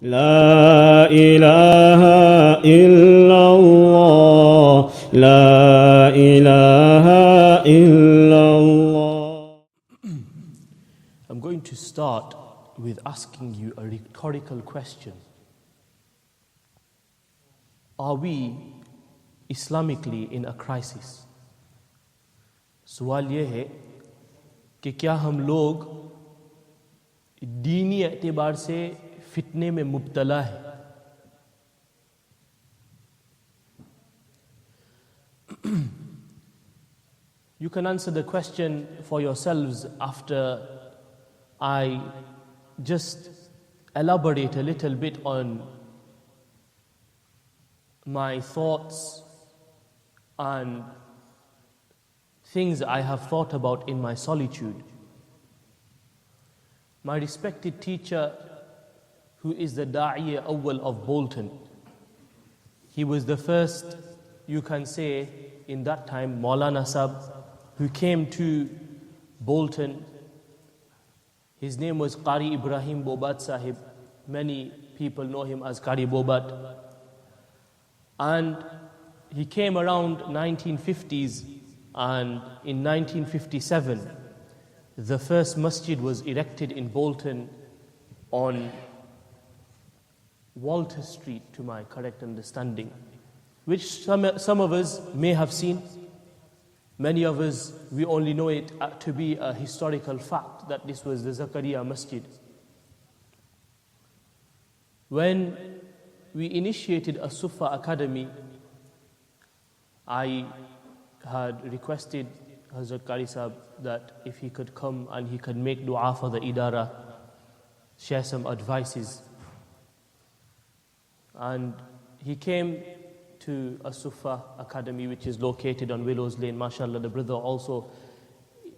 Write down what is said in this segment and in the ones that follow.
La ilaha illallah, la ilaha illallah. I'm going to start with asking you a rhetorical question. Are we Islamically in a crisis? सवाल ये है कि क्या हम लोग दीनी एतबार से फितने में मुब्तला है? You can answer the question for yourselves after I just elaborate a little bit on my thoughts and things I have thought about in my solitude. My respected teacher, who is the Da'iya Awwal of Bolton, he was the first, you can say, in that time, Maulana Saheb, who came to Bolton. His name was Qari Ebrahim Bobat Saheb. Many people know him as Qari Bobat. And he came around 1950s, and in 1957, the first masjid was erected in Bolton on Walter Street, to my correct understanding, which some of us may have seen. Many of us, we only know it to be a historical fact that this was the Zakaria Masjid. When we initiated a Sufa Academy, I had requested Hazrat Qari Saheb that if he could come and he could make dua for the Idara, share some advices. And he came to a Sufa Academy which is located on Willows Lane. MashaAllah, the brother also,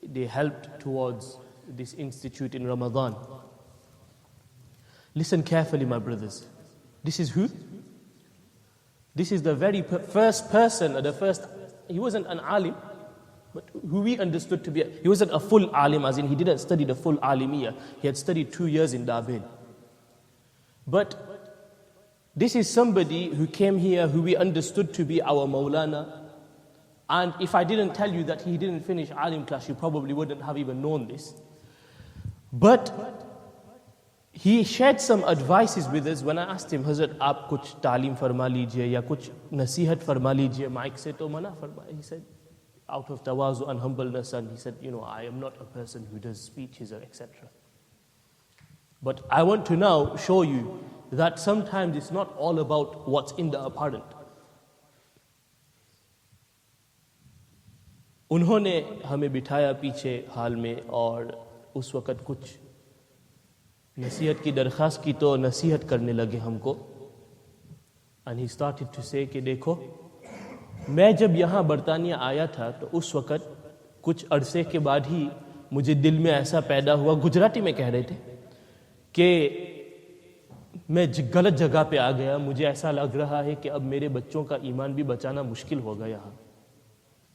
they helped towards this institute in Ramadan. Listen carefully, my brothers. This is who? This is the very first person, he wasn't an alim, but who we understood to be, he wasn't a full alim, as in he didn't study the full alimiyah. He had studied 2 years in Dabil. But this is somebody who came here who we understood to be our Maulana. And if I didn't tell you that he didn't finish alim class, you probably wouldn't have even known this. But he shared some advices with us. When I asked him, Hazrat, aap kuch talim farma lijiye ya kuch nasihat farma lijiye, mic se to mana farma. He said, out of tawazu and humbleness, and he said, I am not a person who does speeches or etc. But I want to now show you that sometimes it's not all about what's in the apparent. उन्होंने हमें बिठाया पीछे हाल में और उस वक़्त कुछ नसीहत की दरख्वास्त की तो नसीहत करने लगे हमको. And he started to say कि देखो, मैं जब यहाँ बरतानिया आया था तो उस वक़्त कुछ अरसे के बाद ही मुझे दिल में ऐसा पैदा हुआ, गुजराती में कह रहे थे, कि मैं गलत जगह पे आ गया. मुझे ऐसा लग रहा है कि अब मेरे बच्चों का ईमान भी बचाना मुश्किल होगा यहाँ.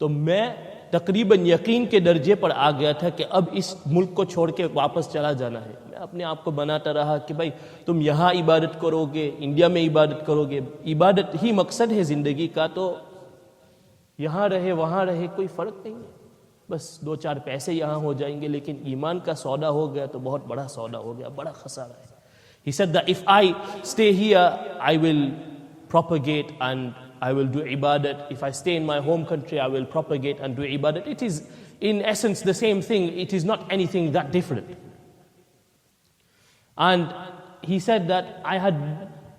तो मैं तकरीबन यकीन के दर्जे पर आ गया था कि अब इस मुल्क को छोड़ के वापस चला जाना है. मैं अपने आप को बनाता रहा कि भाई तुम यहाँ इबादत करोगे, इंडिया में इबादत करोगे, इबादत ही मकसद है ज़िंदगी का, तो यहाँ रहे वहाँ रहे कोई फ़र्क नहीं है. बस 2-4 पैसे यहाँ हो जाएंगे, लेकिन ईमान का सौदा हो गया तो बहुत बड़ा सौदा हो गया, बड़ा खसारा है. He said that if I stay here, I will propagate and I will do ibadat. If I stay in my home country, I will propagate and do ibadat. It is in essence the same thing. It is not anything that different. And he said that I had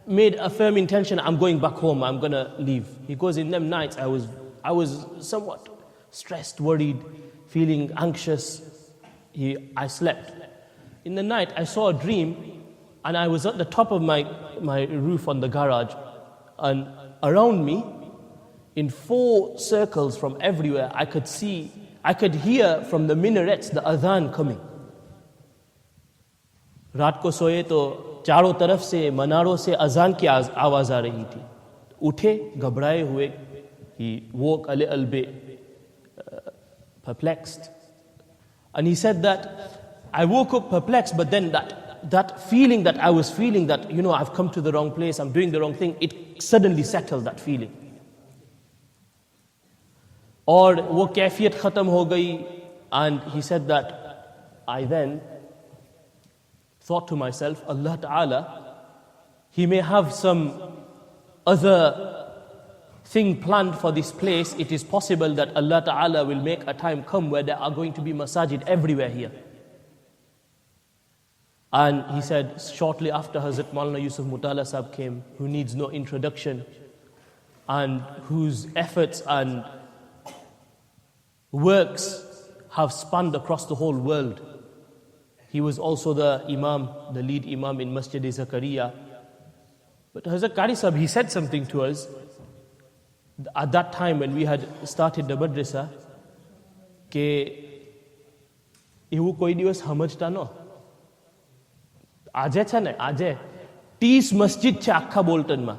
made a firm intention, I'm going back home, I'm going to leave. He goes, in them nights, I was somewhat stressed, worried, feeling anxious. I slept. In the night, I saw a dream, and I was at the top of my roof on the garage, and around me, in 4 circles from everywhere, I could hear from the minarets the adhan coming. रात को सोए तो चारों तरफ से मनारों से अजान की आवाज़ आ रही थी. उठे घबराए हुए. He woke a little bit perplexed. And he said that I woke up perplexed, but then that that feeling that I was feeling that, I've come to the wrong place, I'm doing the wrong thing, it suddenly settled, that feeling. और वो कैफियत ख़त्म हो गई. And he said that I then thought to myself, Allah Ta'ala, He may have some other thing planned for this place. It is possible that Allah Ta'ala will make a time come where there are going to be masajid everywhere here. And he said, shortly after Hazrat Maulana Yusuf Mutala Sahib came, who needs no introduction, and whose efforts and works have spanned across the whole world. He was also the Imam, the lead Imam in Masjid Zakaria. But Hazrat Qari Sahib, he said something to us at that time when we had started the madrasa, કે એવું કોઈ દિવસ સમજતા ન. આજે છે ને, આજે 30 મસ્જિદ છે આખા બોલ્ટનમાં,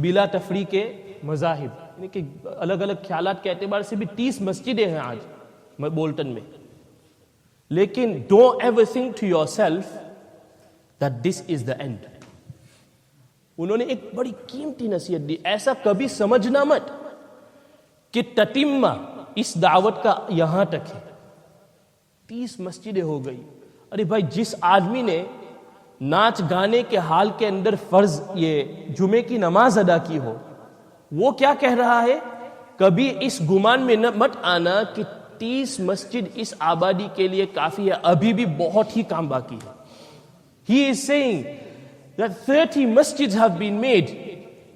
बिला तफरी के मज़ाहिब, यानी कि अलग अलग ख्यालात के एतबार से भी 30 मस्जिदें हैं आज बोल्टन में. लेकिन don't ever think to yourself that this is the end. उन्होंने एक बड़ी कीमती नसीहत दी, ऐसा कभी समझना मत कि ततिम्मा इस दावत का यहां तक है. 30 मस्जिदें हो गई. अरे भाई, जिस आदमी ने नाच गाने के हाल के अंदर फर्ज ये जुमे की नमाज अदा की हो, वो क्या कह रहा है? कभी इस गुमान में मत आना कि 30 मस्जिद इस आबादी के लिए काफी है, अभी भी बहुत ही काम बाकी है. He is saying that 30 masjids have been made.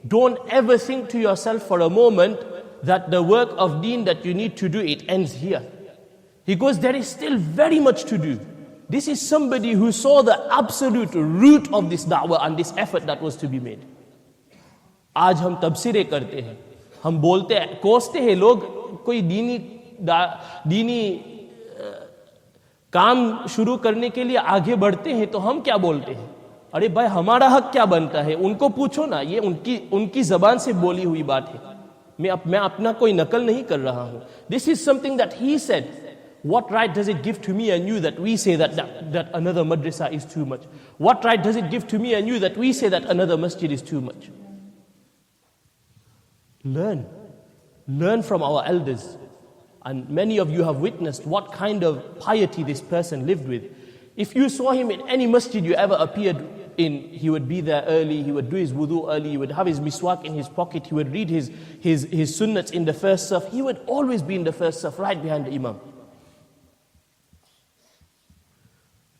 Don't ever think to yourself for a moment that the work of deen that you need to do, it ends here. He goes, there is still very much to do. This is somebody who saw the absolute root of this da'wah and this effort that was to be made. आज हम तबसीरें करते हैं, हम बोलते हैं, कोसते हैं लोग, कोई दीनी काम शुरू करने के लिए आगे बढ़ते हैं तो हम क्या बोलते हैं? अरे भाई, हमारा हक क्या बनता है? उनको पूछो ना, ये उनकी जबान से बोली हुई बात है. मैं अपना कोई नकल नहीं कर रहा हूं. This is something that he said. What right does it give to me and you that we say that another madrasa is too much? What right does it give to me and you that we say that another masjid is too much? Learn from our elders. And many of you have witnessed what kind of piety this person lived with. If you saw him in any masjid you ever appeared in, he would be there early, he would do his wudu early, he would have his miswak in his pocket, he would read his sunnats in the first saf. He would always be in the first saf, right behind the imam.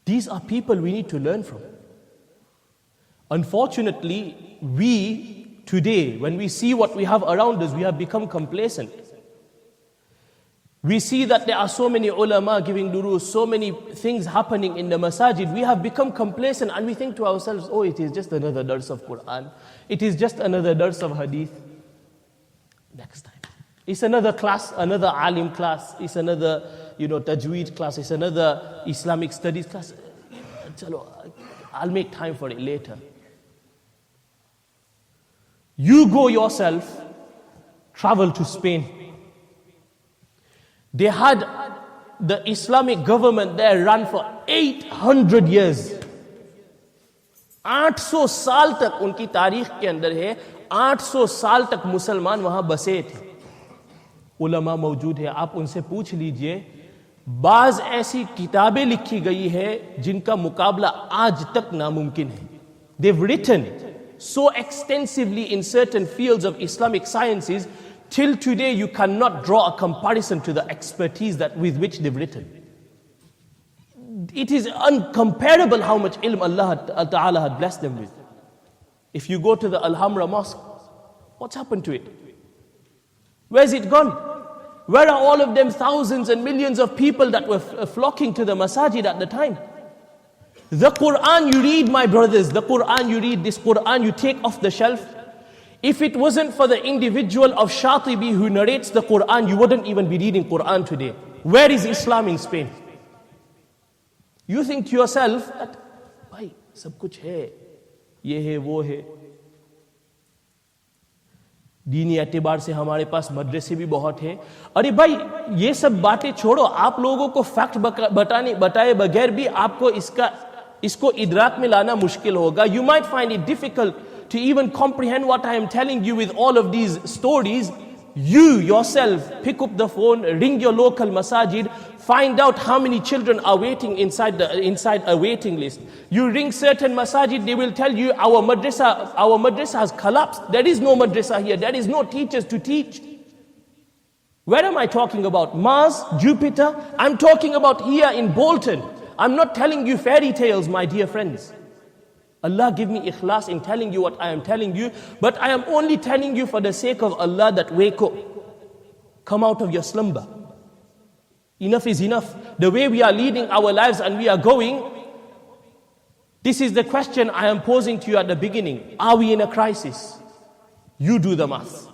These are people we need to learn from. Unfortunately, we today, when we see what we have around us, we have become complacent. We see that there are so many ulama giving durus, so many things happening in the masajid. We have become complacent and we think to ourselves, oh, it is just another dars of Quran. It is just another dars of hadith. Next time. It's another class, another alim class. It's another, tajweed class. It's another Islamic studies class. I'll make time for it later. You go yourself, travel to Spain. They had the Islamic government there run for 800 years. 800 साल तक उनकी तारीख के अंदर है, 800 साल तक मुसलमान वहां बसे थे. उलमा मौजूद है, आप उनसे पूछ लीजिए. बाज ऐसी किताबें लिखी गई है जिनका मुकाबला आज तक नामुमकिन है. They've written so extensively in certain fields of Islamic sciences. Till today, you cannot draw a comparison to the expertise with which they've written. It is uncomparable how much ilm Allah Ta'ala had blessed them with. If you go to the Al-Hamra Mosque, what's happened to it? Where's it gone? Where are all of them thousands and millions of people that were flocking to the masajid at the time? The Quran you read, my brothers, the Quran you read, this Quran you take off the shelf. If it wasn't for the individual of Shatibi who narrates the Quran, you wouldn't even be reading Quran today. Where is Islam in Spain? You think to yourself that, bhai, sab kuch hai, ye hai, wo hai. दीनी एतबार से हमारे पास मदरसे भी बहुत है. अरे भाई, ये सब बातें छोड़ो, आप लोगों को फैक्ट बताए बगैर भी आपको इसका Isko idrak mein lana mushkil hoga. You might find it difficult to even comprehend what I am telling you with all of these stories. You yourself pick up the phone, ring your local masajid, find out how many children are waiting inside a waiting list. You ring certain masajid, they will tell you our madrasa has collapsed. There is no madrasa here. There is no teachers to teach. Where am I talking about? Mars, Jupiter? I'm talking about here in Bolton. I'm not telling you fairy tales, my dear friends. Allah give me ikhlas in telling you what I am telling you, but I am only telling you for the sake of Allah that wake up. Come out of your slumber. Enough is enough. The way we are leading our lives and we are going, this is the question I am posing to you at the beginning. Are we in a crisis? You do the math.